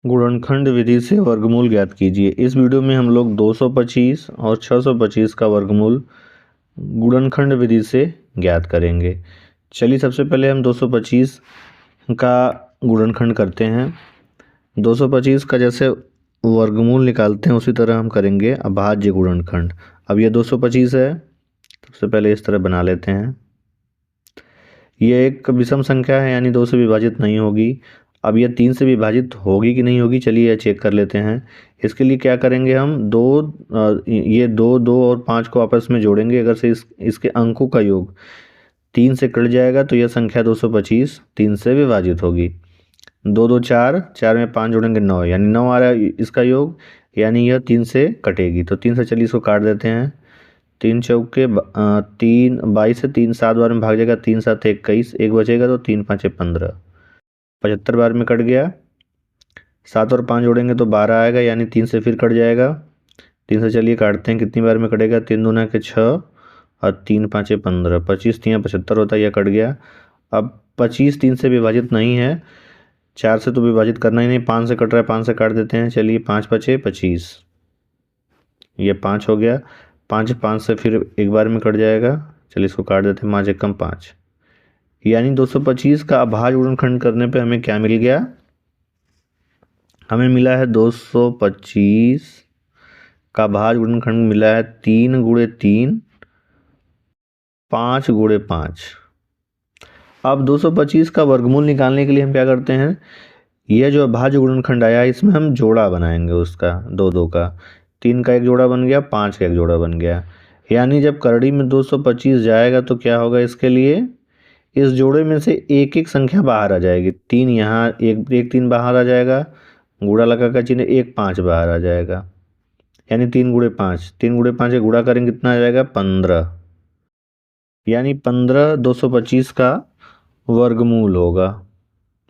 गुणनखंड विधि से वर्गमूल ज्ञात कीजिए। इस वीडियो में हम लोग 225 और 625 का वर्गमूल गुणनखंड विधि से ज्ञात करेंगे। चलिए सबसे पहले हम 225 का गुणनखंड करते हैं। 225 का जैसे वर्गमूल निकालते हैं उसी तरह हम करेंगे अभाज्य गुणनखंड। अब ये 225 है, सबसे पहले इस तरह बना लेते हैं। ये एक विषम संख्या है यानी 2 से विभाजित नहीं होगी। अब यह 3 से विभाजित होगी कि नहीं होगी, चलिए यह चेक कर लेते हैं। इसके लिए क्या करेंगे हम ये 2 और 5 को आपस में जोड़ेंगे। अगर से इसके अंकों का योग 3 से कट जाएगा तो यह संख्या 225 3 से विभाजित होगी। 2 2 4, 4 में 5 जोड़ेंगे 9, यानी 9 आ रहा है इसका योग, यानी यह 3 से कटेगी। तो 3 से चलिए इसको काट देते हैं। 3 चौके 3, 22 से 3 7 बार में भाग जाएगा, 3 7 21, एक बचेगा तो 3 5 15, 75 बार में कट गया। 7 और 5 जोड़ेंगे तो 12 आएगा, यानी 3 से फिर कट जाएगा। 3 से चलिए काटते हैं, कितनी बार में कटेगा, 3 दूना के 6 और 3 5 15, 25 3 75 होता है, यह कट गया। अब 25 3 से विभाजित नहीं है, 4 से तो विभाजित करना ही नहीं, 5 से कट रहा है, 5 से काट देते हैं। चलिए 5 5 25, ये 5 हो गया। 5 से फिर एक बार में कट जाएगा, चलिए इसको काट देते हैं। 5 एकम 5, यानी 225 का अभाज्य गुणनखंड करने पे हमें क्या मिल गया, हमें मिला है 225 का अभाज्य गुणनखंड मिला है 3 × 3 5 × 5। अब 225 का वर्गमूल निकालने के लिए हम क्या करते हैं, यह जो अभाज्य गुणनखंड आया इसमें हम जोड़ा बनाएंगे उसका, 2 2 का। 3 का एक जोड़ा बन गया, 5 का एक जोड़ा बन गया, यानी जब करड़ी में 225 जाएगा तो क्या होगा, इसके लिए इस जोड़े में से एक एक संख्या बाहर आ जाएगी। 3 यहाँ, एक 3 बाहर आ जाएगा, गुणा लगा का चिन्ह, 1 5 बाहर आ जाएगा, यानी 3 × 5, 3 × 5 के गुणा करेंगे कितना आ जाएगा, 15, यानी 15 225 का वर्गमूल होगा।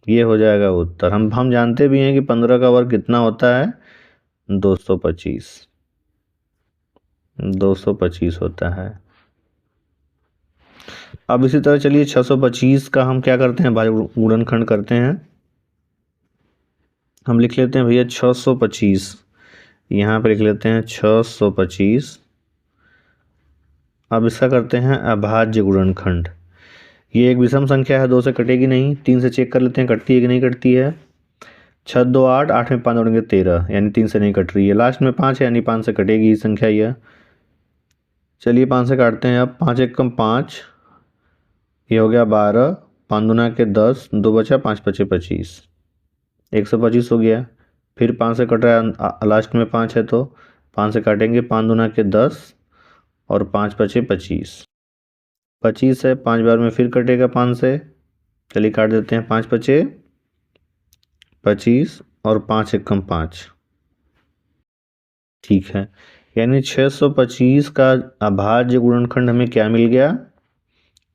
ये हो जाएगा उत्तर। हम जानते भी हैं कि 15 का वर्ग कितना होता है, 225 होता है। अब इसी तरह चलिए 625 का हम क्या करते हैं, भाज्य गुणनखंड करते हैं। हम लिख लेते हैं भैया 625, यहाँ पर लिख लेते हैं 625। अब इसका करते हैं अभाज्य गुणनखंड। ये एक विषम संख्या है, 2 से कटेगी नहीं। 3 से चेक कर लेते हैं कटती है कि नहीं कटती है। 6 2 8, 8 में 5 जोड़ेंगे 13, यानी 3 से नहीं कट रही है। लास्ट में 5 है, यानी 5 से कटेगी ये संख्या यह। चलिए 5 से काटते हैं। अब 5 एकम 5, ये हो गया 12, 5 दूना के 10, 2 बचा, 5 5 25, 125 हो गया। फिर 5 से कट रहा है, लास्ट में 5 है तो 5 से काटेंगे, 5 दूना के 10 और 5 5 25, 25 है, 5 बार में फिर कटेगा 5 से, चलिए काट देते हैं। 5 5 25 और 5 एकम 5, ठीक है, यानी 625 का अभाज्य गुणनखंड हमें क्या मिल गया,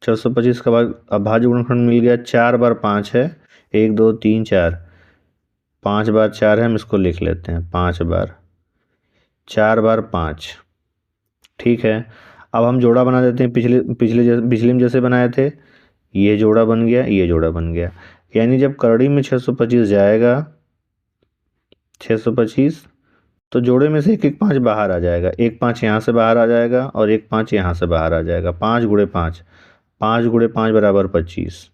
625 का अभाज्य गुणनखंड मिल गया। 4 बार 5 है, 1 2 3 4, 5 बार 4 है, हम इसको लिख लेते हैं 5 बार, 4 बार 5, ठीक है। अब हम जोड़ा बना देते हैं, पिछले में जैसे बनाए थे। ये जोड़ा बन गया, ये जोड़ा बन गया, यानी जब करड़ी में 625 जाएगा, 625, तो जोड़े में से एक एक 5 बाहर आ जाएगा। एक 5 यहाँ से बाहर आ जाएगा और एक 5 यहाँ से बाहर आ जाएगा। 5 × 5, 5 × 5 बराबर 25।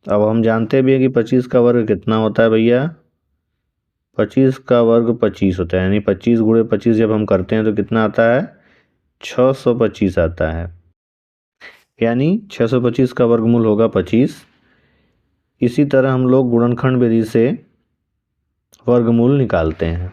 अब हम जानते भी हैं कि 25 का वर्ग कितना होता है भैया, 25 का वर्ग 25 होता है, यानी 25 × 25 जब हम करते हैं तो कितना आता है, 625 आता है, यानी 625 का वर्गमूल होगा 25। इसी तरह हम लोग गुणनखंड विधि से वर्गमूल निकालते हैं।